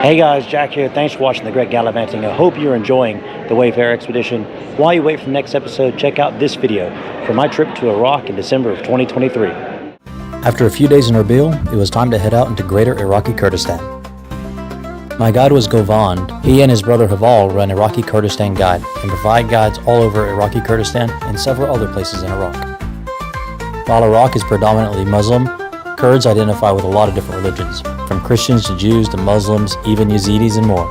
Hey guys, Jack here. Thanks for watching The Great Gallivanting. I hope you're enjoying the Wayfarer expedition. While you wait for the next episode, check out this video from my trip to Iraq in December of 2023. After a few days in Erbil, it was time to head out into greater Iraqi Kurdistan. My guide was Govand. He and his brother Haval run Iraqi Kurdistan Guide and provide guides all over Iraqi Kurdistan and several other places in Iraq. While Iraq is predominantly Muslim, Kurds identify with a lot of different religions, from Christians to Jews to Muslims, even Yazidis and more.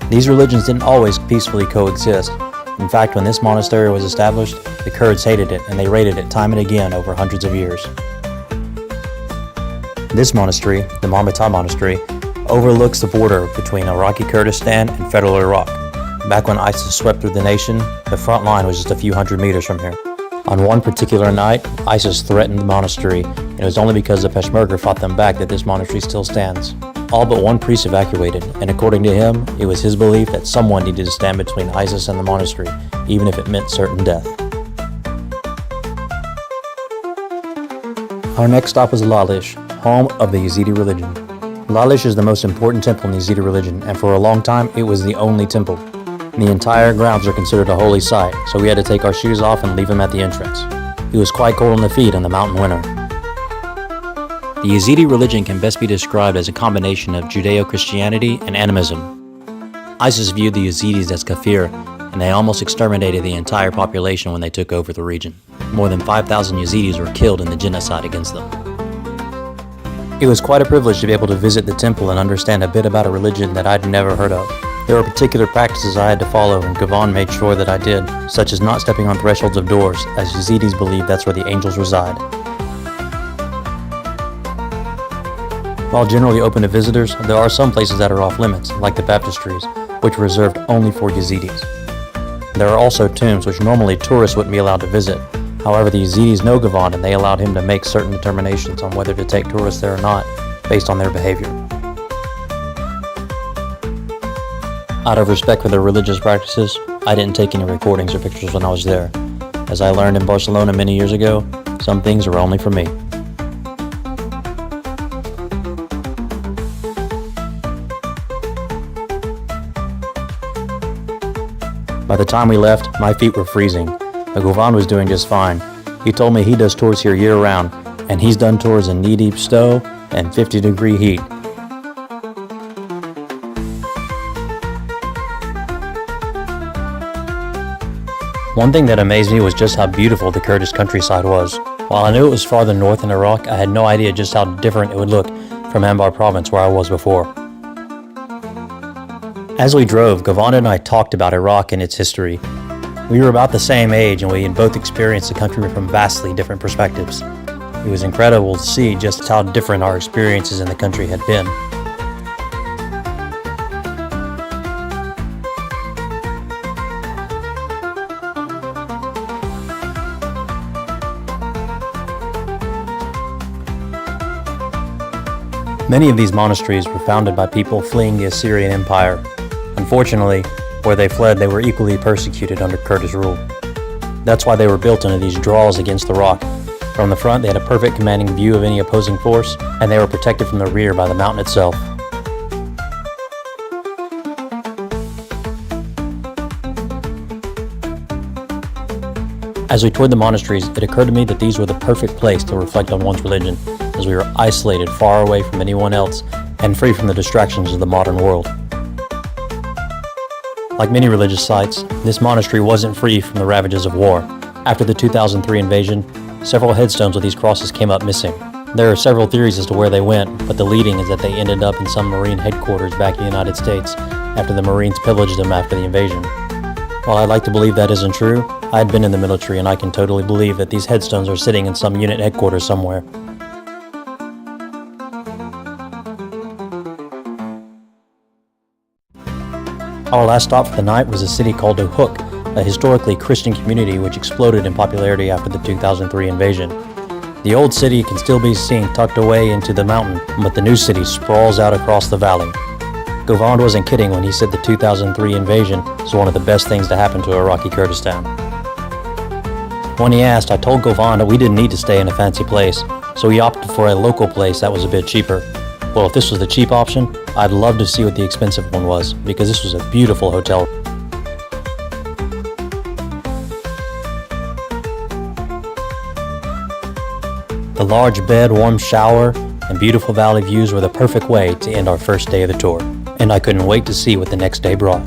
These religions didn't always peacefully coexist. In fact, when this monastery was established, the Kurds hated it and they raided it time and again over hundreds of years. This monastery, the Marmata Monastery, overlooks the border between Iraqi Kurdistan and federal Iraq. Back when ISIS swept through the nation, the front line was just a few hundred meters from here. On one particular night, ISIS threatened the monastery, and it was only because the Peshmerga fought them back that this monastery still stands. All but one priest evacuated, and according to him, it was his belief that someone needed to stand between ISIS and the monastery, even if it meant certain death. Our next stop was Lalish, home of the Yazidi religion. Lalish is the most important temple in the Yazidi religion, and for a long time, it was the only temple. The entire grounds are considered a holy site, so we had to take our shoes off and leave them at the entrance. It was quite cold on the feet in the mountain winter. The Yazidi religion can best be described as a combination of Judeo-Christianity and animism. ISIS viewed the Yazidis as kafir, and they almost exterminated the entire population when they took over the region. More than 5,000 Yazidis were killed in the genocide against them. It was quite a privilege to be able to visit the temple and understand a bit about a religion that I'd never heard of. There were particular practices I had to follow, and Govand made sure that I did, such as not stepping on thresholds of doors, as Yazidis believe that's where the angels reside. While generally open to visitors, there are some places that are off limits, like the baptistries, which are reserved only for Yazidis. There are also tombs which normally tourists wouldn't be allowed to visit. However, the Yazidis know Govand, and they allowed him to make certain determinations on whether to take tourists there or not, based on their behavior. Out of respect for their religious practices, I didn't take any recordings or pictures when I was there. As I learned in Barcelona many years ago, some things are only for me. By the time we left, my feet were freezing, but Govand was doing just fine. He told me he does tours here year-round, and he's done tours in knee-deep snow and 50-degree heat. One thing that amazed me was just how beautiful the Kurdish countryside was. While I knew it was farther north in Iraq, I had no idea just how different it would look from Anbar province where I was before. As we drove, Govand and I talked about Iraq and its history. We were about the same age, and we had both experienced the country from vastly different perspectives. It was incredible to see just how different our experiences in the country had been. Many of these monasteries were founded by people fleeing the Assyrian Empire. Unfortunately, where they fled, they were equally persecuted under Kurdish rule. That's why they were built into these draws against the rock. From the front, they had a perfect commanding view of any opposing force, and they were protected from the rear by the mountain itself. As we toured the monasteries, it occurred to me that these were the perfect place to reflect on one's religion, as we were isolated, far away from anyone else, and free from the distractions of the modern world. Like many religious sites, this monastery wasn't free from the ravages of war. After the 2003 invasion, several headstones with these crosses came up missing. There are several theories as to where they went, but the leading is that they ended up in some Marine headquarters back in the United States after the Marines pillaged them after the invasion. While I'd like to believe that isn't true, I had been in the military and I can totally believe that these headstones are sitting in some unit headquarters somewhere. Our last stop for the night was a city called Duhok, a historically Christian community which exploded in popularity after the 2003 invasion. The old city can still be seen tucked away into the mountain, but the new city sprawls out across the valley. Govand wasn't kidding when he said the 2003 invasion was one of the best things to happen to Iraqi Kurdistan. When he asked, I told Govand that we didn't need to stay in a fancy place, so we opted for a local place that was a bit cheaper. Well, if this was the cheap option, I'd love to see what the expensive one was, because this was a beautiful hotel. The large bed, warm shower, and beautiful valley views were the perfect way to end our first day of the tour, and I couldn't wait to see what the next day brought.